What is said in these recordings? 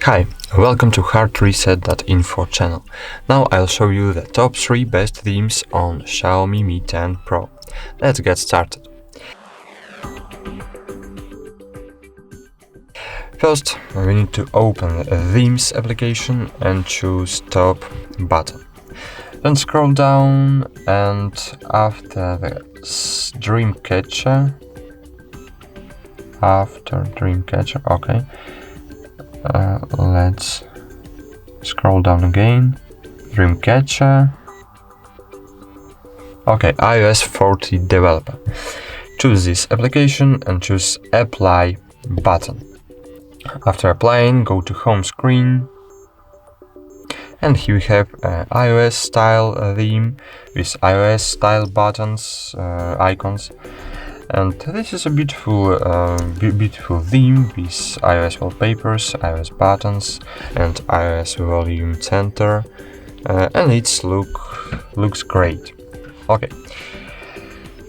Hi, welcome to HardReset.Info channel. Now I'll show you the top 3 best themes on Xiaomi Mi 10 Pro. Let's get started. First, we need to open the Themes application and choose Top button. Then scroll down and after the Dreamcatcher, okay. Let's scroll down again. Dreamcatcher. Okay, iOS 14 developer. Choose this application and choose Apply button. After applying, go to home screen. And here we have iOS style theme with iOS style buttons, icons. And this is a beautiful theme with iOS wallpapers, iOS buttons, and iOS volume center, and it looks great. Okay,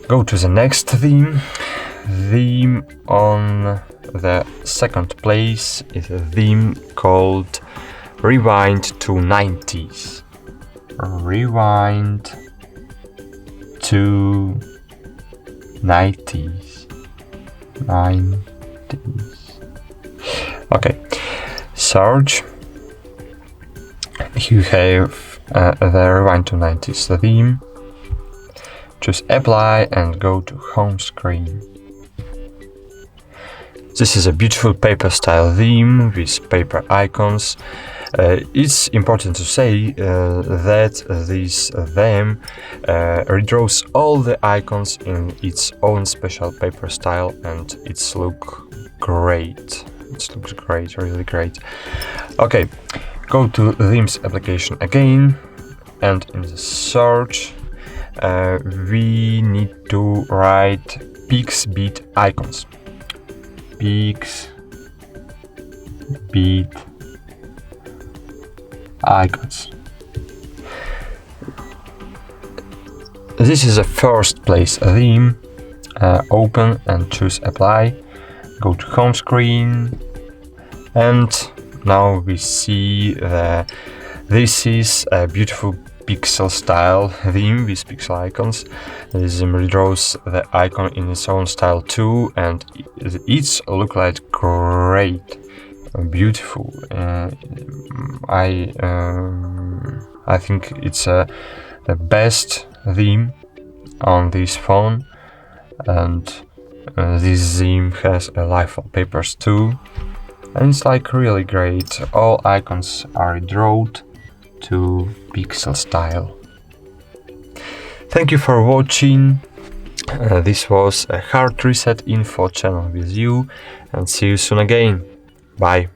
go to the next theme. Theme on the second place is a theme called Rewind to 90s. Rewind to 90s. Okay, search. You have the Rewind to 90s theme. Choose Apply and go to home screen. This is a beautiful paper style theme with paper icons. It's important to say that this theme redraws all the icons in its own special paper style, and it looks great. It looks great, really great. Okay, go to Themes application again, and in the search we need to write Pixbit icons. Pixbit icons. This is a first place theme. Open and choose Apply. Go to home screen, and now we see this is a beautiful pixel style theme with pixel icons. This redraws the icon in its own style too, and it looks like great. Beautiful. I think it's the best theme on this phone, and this theme has live wallpapers too, and it's like really great. All icons are drawn to pixel style. Thank you for watching. This was a HardReset.Info channel with you, and see you soon again. Bye.